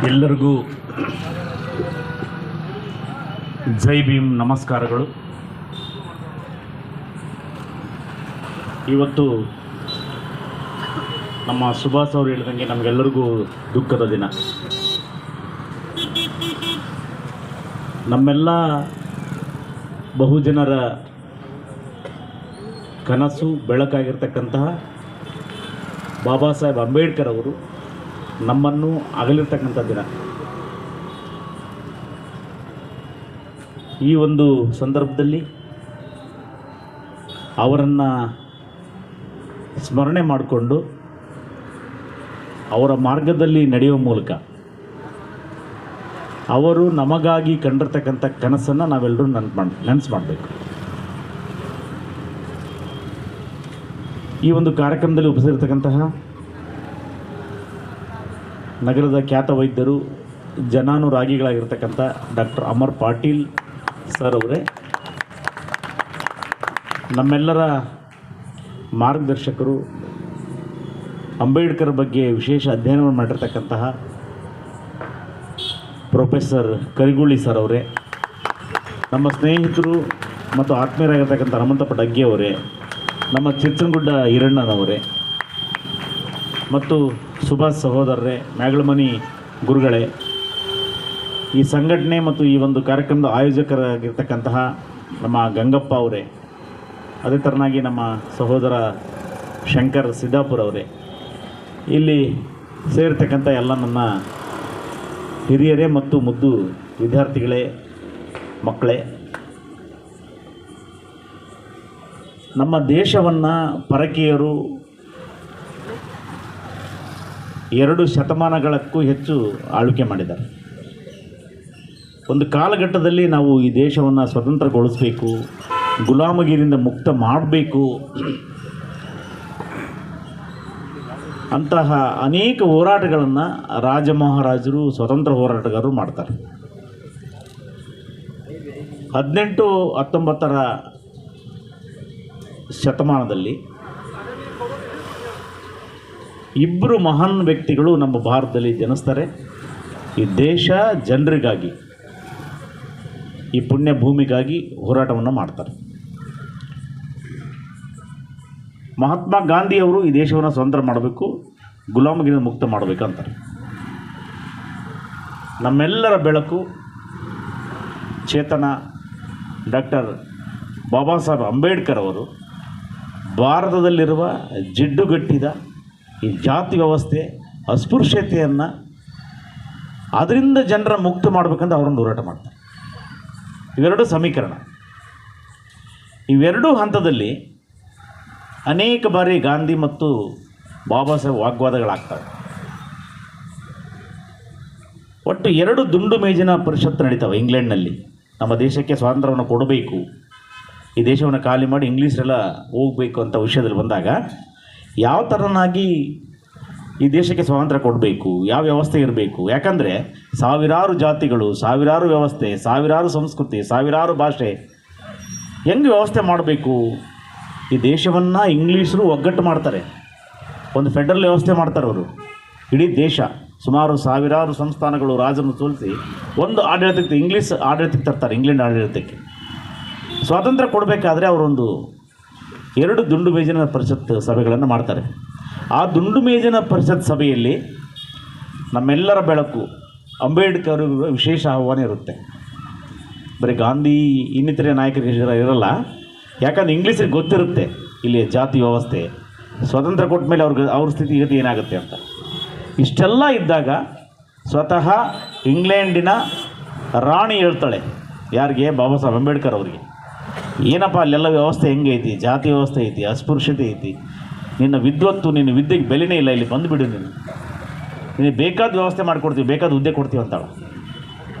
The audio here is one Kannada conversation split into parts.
ಎಲ್ಲರಿಗೂ ಜೈ ಭೀಮ್, ನಮಸ್ಕಾರಗಳು. ಇವತ್ತು ನಮ್ಮ ಸುಭಾಷ್ ಅವರು ಹೇಳಿದಂಗೆ ನಮಗೆಲ್ಲರಿಗೂ ದುಃಖದ ದಿನ. ನಮ್ಮೆಲ್ಲ ಬಹುಜನರ ಕನಸು ಬೆಳಕಾಗಿರ್ತಕ್ಕಂತಹ ಬಾಬಾ ಸಾಹೇಬ್ ಅಂಬೇಡ್ಕರ್ ಅವರು ನಮ್ಮನ್ನು ಅಗಲಿರ್ತಕ್ಕಂಥ ದಿನ. ಈ ಒಂದು ಸಂದರ್ಭದಲ್ಲಿ ಅವರನ್ನು ಸ್ಮರಣೆ ಮಾಡಿಕೊಂಡು ಅವರ ಮಾರ್ಗದಲ್ಲಿ ನಡೆಯುವ ಮೂಲಕ ಅವರು ನಮಗಾಗಿ ಕಂಡಿರ್ತಕ್ಕಂಥ ಕನಸನ್ನು ನಾವೆಲ್ಲರೂ ನೆನಪು ಮಾಡಬೇಕು. ಈ ಒಂದು ಕಾರ್ಯಕ್ರಮದಲ್ಲಿ ಉಪಸ್ಥಿತರ್ತಕ್ಕಂತಹ ನಗರದ ಖ್ಯಾತ ವೈದ್ಯರು, ಜನಾನುರಾಗಿಗಳಾಗಿರ್ತಕ್ಕಂಥ ಡಾಕ್ಟರ್ ಅಮರ್ ಪಾಟೀಲ್ ಸರ್ ಅವರೇ, ನಮ್ಮೆಲ್ಲರ ಮಾರ್ಗದರ್ಶಕರು, ಅಂಬೇಡ್ಕರ್ ಬಗ್ಗೆ ವಿಶೇಷ ಅಧ್ಯಯನವನ್ನು ಮಾಡಿರ್ತಕ್ಕಂತಹ ಪ್ರೊಫೆಸರ್ ಕರಿಗುಳಿ ಸರ್ ಅವರೇ, ನಮ್ಮ ಸ್ನೇಹಿತರು ಮತ್ತು ಆತ್ಮೀಯರಾಗಿರ್ತಕ್ಕಂಥ ಹನುಮಂತಪ್ಪ ಡಗ್ಗೆ ಅವರೇ, ನಮ್ಮ ಚಿರ್ಚನಗುಡ್ಡ ಈರಣ್ಣನವರೇ ಮತ್ತು ಸುಭಾಷ್ ಸಹೋದರರೇ, ಮ್ಯಾಗಳಮನಿ ಗುರುಗಳೇ, ಈ ಸಂಘಟನೆ ಮತ್ತು ಈ ಒಂದು ಕಾರ್ಯಕ್ರಮದ ಆಯೋಜಕರಾಗಿರ್ತಕ್ಕಂತಹ ನಮ್ಮ ಗಂಗಪ್ಪ ಅವರೇ, ಅದೇ ಥರನಾಗಿ ನಮ್ಮ ಸಹೋದರ ಶಂಕರ್ ಸಿದ್ದಾಪುರ ಅವರೇ, ಇಲ್ಲಿ ಸೇರಿರ್ತಕ್ಕಂಥ ಎಲ್ಲ ನನ್ನ ಹಿರಿಯರೇ ಮತ್ತು ಮುದ್ದು ವಿದ್ಯಾರ್ಥಿಗಳೇ, ಮಕ್ಕಳೇ, ನಮ್ಮ ದೇಶವನ್ನು ಪರಕೀಯರು 2 ಶತಮಾನಗಳಕ್ಕೂ ಹೆಚ್ಚು ಆಳ್ವಿಕೆ ಮಾಡಿದ್ದಾರೆ. ಒಂದು ಕಾಲಘಟ್ಟದಲ್ಲಿ ನಾವು ಈ ದೇಶವನ್ನು ಸ್ವತಂತ್ರಗೊಳಿಸಬೇಕು, ಗುಲಾಮಗಿರಿಯಿಂದ ಮುಕ್ತ ಮಾಡಬೇಕು ಅಂತಹ ಅನೇಕ ಹೋರಾಟಗಳನ್ನು ರಾಜ ಮಹಾರಾಜರು, ಸ್ವತಂತ್ರ ಹೋರಾಟಗಾರರು ಮಾಡ್ತಾರೆ. 18-19ರ ಶತಮಾನದಲ್ಲಿ ಇಬ್ಬರು ಮಹಾನ್ ವ್ಯಕ್ತಿಗಳು ನಮ್ಮ ಭಾರತದಲ್ಲಿ ಜನಿಸ್ತಾರೆ. ಈ ದೇಶ ಜನರಿಗಾಗಿ, ಈ ಪುಣ್ಯ ಭೂಮಿಗಾಗಿ ಹೋರಾಟವನ್ನು ಮಾಡ್ತಾರೆ. ಮಹಾತ್ಮ ಗಾಂಧಿಯವರು ಈ ದೇಶವನ್ನು ಸ್ವತಂತ್ರ ಮಾಡಬೇಕು, ಗುಲಾಮಗಿರಿಯಿಂದ ಮುಕ್ತ ಮಾಡಬೇಕಂತಾರೆ. ನಮ್ಮೆಲ್ಲರ ಬೆಳಕು ಚೇತನ ಡಾಕ್ಟರ್ ಬಾಬಾ ಸಾಹೇಬ್ ಅಂಬೇಡ್ಕರ್ ಅವರು ಭಾರತದಲ್ಲಿರುವ ಜಿಡ್ಡುಗಟ್ಟಿದ ಈ ಜಾತಿ ವ್ಯವಸ್ಥೆ, ಅಸ್ಪೃಶ್ಯತೆಯನ್ನು ಅದರಿಂದ ಜನರ ಮುಕ್ತ ಮಾಡಬೇಕಂತ ಅವರೊಂದು ಹೋರಾಟ ಮಾಡ್ತಾರೆ. ಇವೆರಡು ಸಮೀಕರಣ. ಇವೆರಡೂ ಹಂತದಲ್ಲಿ ಅನೇಕ ಬಾರಿ ಗಾಂಧಿ ಮತ್ತು ಬಾಬಾ ಸಾಹೇಬ್ ವಾಗ್ವಾದಗಳಾಗ್ತವೆ. ಒಟ್ಟು 2 ದುಂಡು ಮೇಜಿನ ಪರಿಷತ್ತು ನಡೀತವೆ ಇಂಗ್ಲೆಂಡ್ನಲ್ಲಿ. ನಮ್ಮ ದೇಶಕ್ಕೆ ಸ್ವಾತಂತ್ರ್ಯವನ್ನು ಕೊಡಬೇಕು, ಈ ದೇಶವನ್ನು ಖಾಲಿ ಮಾಡಿ ಇಂಗ್ಲೀಷರೆಲ್ಲ ಹೋಗಬೇಕು ಅಂತ ವಿಷಯದಲ್ಲಿ ಬಂದಾಗ ಯಾವ ಥರನಾಗಿ ಈ ದೇಶಕ್ಕೆ ಸ್ವಾತಂತ್ರ್ಯ ಕೊಡಬೇಕು, ಯಾವ ವ್ಯವಸ್ಥೆ ಇರಬೇಕು. ಯಾಕಂದರೆ ಸಾವಿರಾರು ಜಾತಿಗಳು, ಸಾವಿರಾರು ವ್ಯವಸ್ಥೆ, ಸಾವಿರಾರು ಸಂಸ್ಕೃತಿ, ಸಾವಿರಾರು ಭಾಷೆ, ಹೆಂಗೆ ವ್ಯವಸ್ಥೆ ಮಾಡಬೇಕು? ಈ ದೇಶವನ್ನು ಇಂಗ್ಲೀಷರು ಒಗ್ಗಟ್ಟು ಮಾಡ್ತಾರೆ, ಒಂದು ಫೆಡರಲ್ ವ್ಯವಸ್ಥೆ ಮಾಡ್ತಾರೆ ಅವರು. ಇಡೀ ದೇಶ ಸುಮಾರು ಸಾವಿರಾರು ಸಂಸ್ಥಾನಗಳು ರಾಜರನ್ನು ಸೋಲಿಸಿ ಒಂದು ಆಡಳಿತಕ್ಕೆ, ಇಂಗ್ಲೀಷ್ ಆಡಳಿತಕ್ಕೆ ತರ್ತಾರೆ, ಇಂಗ್ಲೆಂಡ್ ಆಡಳಿತಕ್ಕೆ. ಸ್ವಾತಂತ್ರ್ಯ ಕೊಡಬೇಕಾದ್ರೆ ಅವರೊಂದು 2 ದುಂಡು ಮೇಜಿನ ಪರಿಷತ್ ಸಭೆಗಳನ್ನು ಮಾಡ್ತಾರೆ. ಆ ದುಂಡು ಮೇಜಿನ ಪರಿಷತ್ ಸಭೆಯಲ್ಲಿ ನಮ್ಮೆಲ್ಲರ ಬೆಳಕು ಅಂಬೇಡ್ಕರ್ ವಿಶೇಷ ಆಹ್ವಾನ ಇರುತ್ತೆ. ಬರೀ ಗಾಂಧಿ ಇನ್ನಿತರೆ ನಾಯಕರಿಗೆ ಇರಲ್ಲ. ಯಾಕಂದರೆ ಇಂಗ್ಲೀಷರಿಗೆ ಗೊತ್ತಿರುತ್ತೆ ಇಲ್ಲಿ ಜಾತಿ ವ್ಯವಸ್ಥೆ, ಸ್ವಾತಂತ್ರ್ಯ ಕೊಟ್ಟ ಮೇಲೆ ಅವ್ರ ಸ್ಥಿತಿಗತಿ ಏನಾಗುತ್ತೆ ಅಂತ. ಇಷ್ಟೆಲ್ಲ ಇದ್ದಾಗ ಸ್ವತಃ ಇಂಗ್ಲೆಂಡಿನ ರಾಣಿ ಹೇಳ್ತಾಳೆ, ಯಾರಿಗೆ? ಬಾಬಾ ಸಾಹೇಬ್ ಅಂಬೇಡ್ಕರ್ ಅವರಿಗೆ, ಏನಪ್ಪ ಅಲ್ಲೆಲ್ಲ ವ್ಯವಸ್ಥೆ ಹೆಂಗೆ ಐತಿ, ಜಾತಿ ವ್ಯವಸ್ಥೆ ಐತಿ, ಅಸ್ಪೃಶ್ಯತೆ ಐತಿ, ನಿನ್ನ ವಿದ್ವತ್ತು, ನಿನ್ನ ವಿದ್ಯೆಗೆ ಬೆಲೆನೇ ಇಲ್ಲ, ಇಲ್ಲಿ ಬಂದುಬಿಡು, ನಿನಗೆ ಬೇಕಾದ ವ್ಯವಸ್ಥೆ ಮಾಡಿಕೊಡ್ತೀವಿ, ಬೇಕಾದ ಹುದ್ದೆ ಕೊಡ್ತೀವಿ ಅಂತಾಳೆ.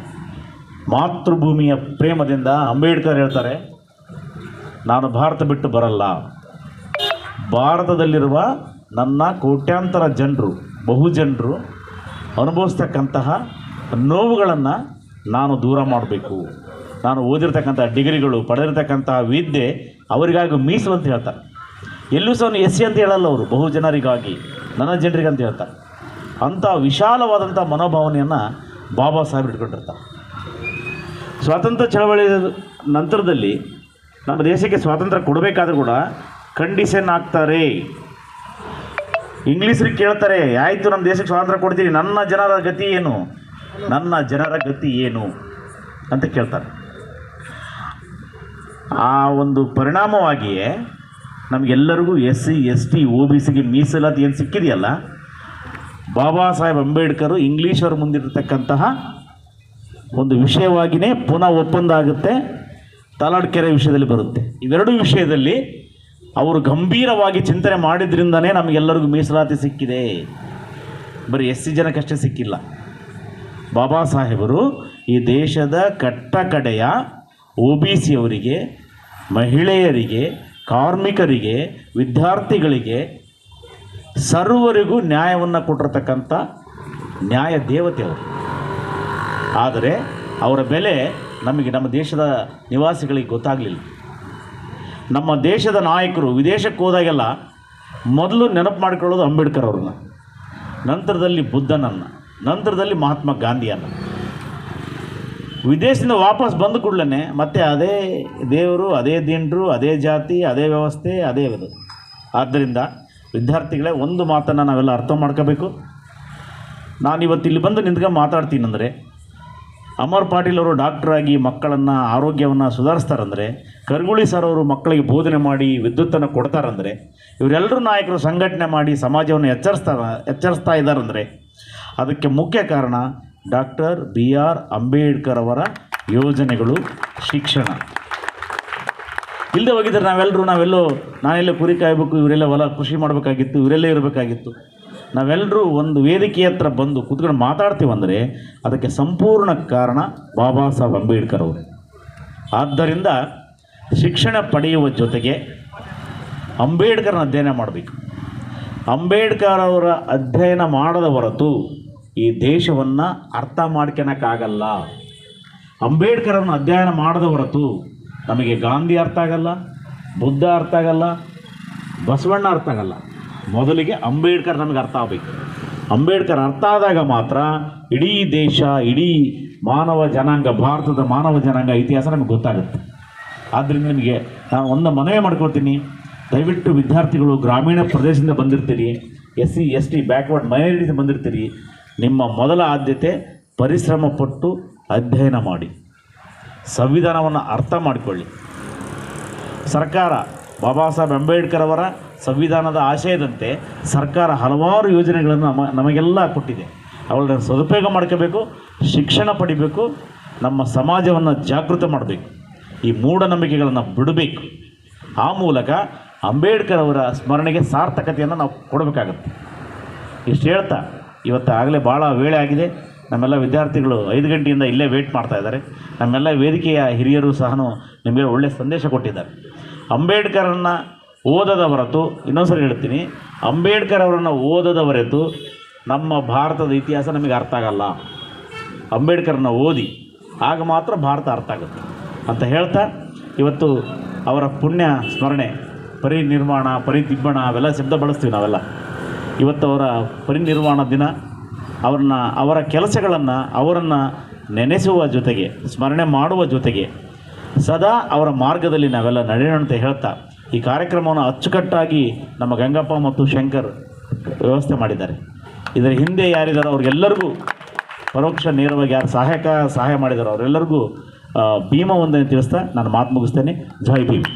ಮಾತೃಭೂಮಿಯ ಪ್ರೇಮದಿಂದ ಅಂಬೇಡ್ಕರ್ ಹೇಳ್ತಾರೆ, ನಾನು ಭಾರತ ಬಿಟ್ಟು ಬರಲ್ಲ, ಭಾರತದಲ್ಲಿರುವ ನನ್ನ ಕೋಟ್ಯಾಂತರ ಜನರು, ಬಹುಜನರು ಅನುಭವಿಸ್ತಕ್ಕಂತಹ ನೋವುಗಳನ್ನು ನಾನು ದೂರ ಮಾಡಬೇಕು, ನಾನು ಓದಿರ್ತಕ್ಕಂಥ ಡಿಗ್ರಿಗಳು, ಪಡೆದಿರ್ತಕ್ಕಂತಹ ವಿದ್ಯೆ ಅವರಿಗಾಗಿ ಮೀಸಲು ಅಂತ ಹೇಳ್ತಾರೆ. ಎಲ್ಲೂ ಸಹ ಎಸ್ ಸಿ ಅಂತ ಹೇಳಲ್ಲ ಅವರು, ಬಹುಜನರಿಗಾಗಿ, ನನ್ನ ಜನರಿಗೆ ಅಂತ ಹೇಳ್ತಾರೆ. ಅಂಥ ವಿಶಾಲವಾದಂಥ ಮನೋಭಾವನೆಯನ್ನು ಬಾಬಾ ಸಾಹೇಬ್ ಇಟ್ಕೊಂಡಿರ್ತಾರೆ. ಸ್ವಾತಂತ್ರ್ಯ ಚಳವಳಿ ನಂತರದಲ್ಲಿ ನಮ್ಮ ದೇಶಕ್ಕೆ ಸ್ವಾತಂತ್ರ್ಯ ಕೊಡಬೇಕಾದ್ರೂ ಕೂಡ ಕಂಡೀಷನ್ ಆಗ್ತಾರೆ. ಇಂಗ್ಲೀಷರಿಗೆ ಕೇಳ್ತಾರೆ, ಆಯಿತು ನಮ್ಮ ದೇಶಕ್ಕೆ ಸ್ವಾತಂತ್ರ್ಯ ಕೊಡ್ತೀವಿ, ನನ್ನ ಜನರ ಗತಿ ಏನು, ನನ್ನ ಜನರ ಗತಿ ಏನು ಅಂತ ಕೇಳ್ತಾರೆ. ಆ ಒಂದು ಪರಿಣಾಮವಾಗಿಯೇ ನಮಗೆಲ್ಲರಿಗೂ SC ST OBCಗೆ ಮೀಸಲಾತಿ ಏನು ಸಿಕ್ಕಿದೆಯಲ್ಲ, ಬಾಬಾ ಸಾಹೇಬ್ ಅಂಬೇಡ್ಕರ್ ಇಂಗ್ಲೀಷರ ಮುಂದಿರತಕ್ಕಂತಹ ಒಂದು ವಿಷಯವಾಗಿಯೇ ಪುನಃ ಒಪ್ಪಂದ ಆಗುತ್ತೆ. ತಲಾಡ್ಕೆರೆ ವಿಷಯದಲ್ಲಿ ಬರುತ್ತೆ. ಇವೆರಡೂ ವಿಷಯದಲ್ಲಿ ಅವರು ಗಂಭೀರವಾಗಿ ಚಿಂತನೆ ಮಾಡಿದ್ರಿಂದನೇ ನಮಗೆಲ್ಲರಿಗೂ ಮೀಸಲಾತಿ ಸಿಕ್ಕಿದೆ. ಬರೀ SC ಜನಕ್ಕಷ್ಟೇ ಸಿಕ್ಕಿಲ್ಲ. ಬಾಬಾ ಸಾಹೇಬರು ಈ ದೇಶದ ಕಟ್ಟ ಕಡೆಯ OBC ಅವರಿಗೆ, ಮಹಿಳೆಯರಿಗೆ, ಕಾರ್ಮಿಕರಿಗೆ, ವಿದ್ಯಾರ್ಥಿಗಳಿಗೆ ಸರ್ವರಿಗೂ ನ್ಯಾಯವನ್ನು ಕೊಟ್ಟಿರ್ತಕ್ಕಂಥ ನ್ಯಾಯ ದೇವತೆಯವರು. ಆದರೆ ಅವರ ಬೆಲೆ ನಮಗೆ, ನಮ್ಮ ದೇಶದ ನಿವಾಸಿಗಳಿಗೆ ಗೊತ್ತಾಗಲಿಲ್ಲ. ನಮ್ಮ ದೇಶದ ನಾಯಕರು ವಿದೇಶಕ್ಕೆ ಹೋದಾಗೆಲ್ಲ ಮೊದಲು ನೆನಪು ಮಾಡಿಕೊಳ್ಳೋದು ಅಂಬೇಡ್ಕರ್ ಅವ್ರನ್ನ, ನಂತರದಲ್ಲಿ ಬುದ್ಧನನ್ನು, ನಂತರದಲ್ಲಿ ಮಹಾತ್ಮ ಗಾಂಧಿಯನ್ನು. ವಿದೇಶದಿಂದ ವಾಪಸ್ ಬಂದ ಕೂಡಲೇ ಮತ್ತೆ ಅದೇ ದೇವರು, ಅದೇ ದಿಂಡ್ರು, ಅದೇ ಜಾತಿ, ಅದೇ ವ್ಯವಸ್ಥೆ, ಅದೇ ಇದು. ಆದ್ದರಿಂದ ವಿದ್ಯಾರ್ಥಿಗಳೇ, ಒಂದು ಮಾತನ್ನು ನಾವೆಲ್ಲ ಅರ್ಥ ಮಾಡ್ಕೋಬೇಕು. ನಾನಿವತ್ತು ಇಲ್ಲಿ ಬಂದು ನಿಂತ್ಕೊಂಡು ಮಾತಾಡ್ತೀನಿ ಅಂದರೆ, ಅಮರ್ ಪಾಟೀಲ್ ಅವರು ಡಾಕ್ಟ್ರಾಗಿ ಮಕ್ಕಳನ್ನು ಆರೋಗ್ಯವನ್ನು ಸುಧಾರಿಸ್ತಾರಂದರೆ, ಕರ್ಗುಳಿ ಸರ್ ಅವರು ಮಕ್ಕಳಿಗೆ ಬೋಧನೆ ಮಾಡಿ ವಿದ್ಯುತ್ತನ್ನು ಕೊಡ್ತಾರಂದರೆ, ಇವರೆಲ್ಲರೂ ನಾಯಕರು ಸಂಘಟನೆ ಮಾಡಿ ಸಮಾಜವನ್ನು ಎಚ್ಚರಿಸ್ತಾ ಇದ್ದಾರಂದರೆ ಅದಕ್ಕೆ ಮುಖ್ಯ ಕಾರಣ ಡಾಕ್ಟರ್ BR ಅಂಬೇಡ್ಕರ್ ಅವರ ಯೋಜನೆಗಳು, ಶಿಕ್ಷಣ. ಇಲ್ಲದೆ ಹೋಗಿದ್ದರೆ ನಾನೆಲ್ಲೋ ಕುರಿ ಕಾಯಬೇಕು, ಇವರೆಲ್ಲ ಹೊಲ ಕೃಷಿ ಮಾಡಬೇಕಾಗಿತ್ತು, ಇವರೆಲ್ಲೇ ಇರಬೇಕಾಗಿತ್ತು. ನಾವೆಲ್ಲರೂ ಒಂದು ವೇದಿಕೆ ಹತ್ರ ಬಂದು ಕೂತ್ಕೊಂಡು ಮಾತಾಡ್ತೀವಂದರೆ ಅದಕ್ಕೆ ಸಂಪೂರ್ಣ ಕಾರಣ ಬಾಬಾ ಸಾಹೇಬ್ ಅಂಬೇಡ್ಕರ್ ಅವರು. ಆದ್ದರಿಂದ ಶಿಕ್ಷಣ ಪಡೆಯುವ ಜೊತೆಗೆ ಅಂಬೇಡ್ಕರ್ನ ಅಧ್ಯಯನ ಮಾಡಬೇಕು. ಅಂಬೇಡ್ಕರ್ ಅವರ ಅಧ್ಯಯನ ಮಾಡದ ಹೊರತು ಈ ದೇಶವನ್ನು ಅರ್ಥ ಮಾಡ್ಕೊಳಕ್ಕಾಗಲ್ಲ. ಅಂಬೇಡ್ಕರನ್ನು ಅಧ್ಯಯನ ಮಾಡದ ಹೊರತು ನಮಗೆ ಗಾಂಧಿ ಅರ್ಥ ಆಗಲ್ಲ, ಬುದ್ಧ ಅರ್ಥ ಆಗಲ್ಲ, ಬಸವಣ್ಣ ಅರ್ಥ ಆಗಲ್ಲ. ಮೊದಲಿಗೆ ಅಂಬೇಡ್ಕರ್ ನಮಗೆ ಅರ್ಥ ಆಗಬೇಕು. ಅಂಬೇಡ್ಕರ್ ಅರ್ಥ ಆದಾಗ ಮಾತ್ರ ಇಡೀ ದೇಶ, ಇಡೀ ಮಾನವ ಜನಾಂಗ, ಭಾರತದ ಮಾನವ ಜನಾಂಗ ಇತಿಹಾಸ ನಮಗೆ ಗೊತ್ತಾಗುತ್ತೆ. ಆದ್ದರಿಂದ ನಿಮಗೆ ನಾನು ಒಂದು ಮನವಿ ಮಾಡ್ಕೊಳ್ತೀನಿ, ದಯವಿಟ್ಟು ವಿದ್ಯಾರ್ಥಿಗಳು ಗ್ರಾಮೀಣ ಪ್ರದೇಶದಿಂದ ಬಂದಿರ್ತೀರಿ, SC ST ಬ್ಯಾಕ್ವರ್ಡ್ ಮೈನಾರಿಟಿಯಿಂದ ಬಂದಿರ್ತೀರಿ, ನಿಮ್ಮ ಮೊದಲ ಆದ್ಯತೆ ಪರಿಶ್ರಮ ಪಟ್ಟು ಅಧ್ಯಯನ ಮಾಡಿ, ಸಂವಿಧಾನವನ್ನು ಅರ್ಥ ಮಾಡಿಕೊಳ್ಳಿ. ಸರ್ಕಾರ ಬಾಬಾ ಸಾಹೇಬ್ ಅಂಬೇಡ್ಕರ್ ಅವರ ಸಂವಿಧಾನದ ಆಶಯದಂತೆ ಸರ್ಕಾರ ಹಲವಾರು ಯೋಜನೆಗಳನ್ನು ನಮಗೆಲ್ಲ ಕೊಟ್ಟಿದೆ. ಅವುಗಳನ್ನ ಸದುಪಯೋಗ ಮಾಡ್ಕೋಬೇಕು, ಶಿಕ್ಷಣ ಪಡಿಬೇಕು, ನಮ್ಮ ಸಮಾಜವನ್ನು ಜಾಗೃತ ಮಾಡಬೇಕು, ಈ ಮೂಢನಂಬಿಕೆಗಳನ್ನು ಬಿಡಬೇಕು. ಆ ಮೂಲಕ ಅಂಬೇಡ್ಕರ್ ಅವರ ಸ್ಮರಣೆಗೆ ಸಾರ್ಥಕತೆಯನ್ನು ನಾವು ಕೊಡಬೇಕಾಗತ್ತೆ. ಇಷ್ಟು ಹೇಳ್ತಾ, ಇವತ್ತು ಆಗಲೇ ಭಾಳ ವೇಳೆ ಆಗಿದೆ. ನಮ್ಮೆಲ್ಲ ವಿದ್ಯಾರ್ಥಿಗಳು 5 ಗಂಟೆಯಿಂದ ಇಲ್ಲೇ ವೇಟ್ ಮಾಡ್ತಾ ಇದ್ದಾರೆ. ನಮ್ಮೆಲ್ಲ ವೇದಿಕೆಯ ಹಿರಿಯರು ಸಹ ನಿಮಗೆ ಒಳ್ಳೆಯ ಸಂದೇಶ ಕೊಟ್ಟಿದ್ದಾರೆ. ಅಂಬೇಡ್ಕರನ್ನು ಓದದ ಹೊರತು, ಇನ್ನೊಂದ್ಸರಿ ಹೇಳ್ತೀನಿ, ಅಂಬೇಡ್ಕರ್ ಅವರನ್ನು ಓದದ ಹೊರತು ನಮ್ಮ ಭಾರತದ ಇತಿಹಾಸ ನಮಗೆ ಅರ್ಥ ಆಗಲ್ಲ. ಅಂಬೇಡ್ಕರ್ನ ಓದಿ, ಆಗ ಮಾತ್ರ ಭಾರತ ಅರ್ಥ ಆಗುತ್ತೆ ಅಂತ ಹೇಳ್ತಾ, ಇವತ್ತು ಅವರ ಪುಣ್ಯ ಸ್ಮರಣೆ, ಪರಿನಿರ್ವಾಣ, ಪರಿದಿಬ್ಬಣ ಅವೆಲ್ಲ ಶಬ್ದ ಬಳಸ್ತೀವಿ ನಾವೆಲ್ಲ. ಇವತ್ತು ಅವರ ಪರಿನಿರ್ವಾಣ ದಿನ. ಅವರ ಕೆಲಸಗಳನ್ನು, ಅವರನ್ನು ನೆನೆಸುವ ಜೊತೆಗೆ, ಸ್ಮರಣೆ ಮಾಡುವ ಜೊತೆಗೆ ಸದಾ ಅವರ ಮಾರ್ಗದಲ್ಲಿ ನಾವೆಲ್ಲ ನಡೆಯೋಣ ಅಂತ ಹೇಳ್ತಾ, ಈ ಕಾರ್ಯಕ್ರಮವನ್ನು ಅಚ್ಚುಕಟ್ಟಾಗಿ ನಮ್ಮ ಗಂಗಪ್ಪ ಮತ್ತು ಶಂಕರ್ ವ್ಯವಸ್ಥೆ ಮಾಡಿದ್ದಾರೆ. ಇದರ ಹಿಂದೆ ಯಾರಿದ್ದಾರೋ ಅವ್ರಿಗೆಲ್ಲರಿಗೂ ಪರೋಕ್ಷ ನೇರವಾಗಿ ಯಾರು ಸಹಾಯ ಮಾಡಿದಾರೋ ಅವರೆಲ್ಲರಿಗೂ ಭೀಮ ವಂದನೆ ತಿಳಿಸ್ತಾ ನಾನು ಮಾತು ಮುಗಿಸ್ತೇನೆ. ಜೈ ಭೀಮ್.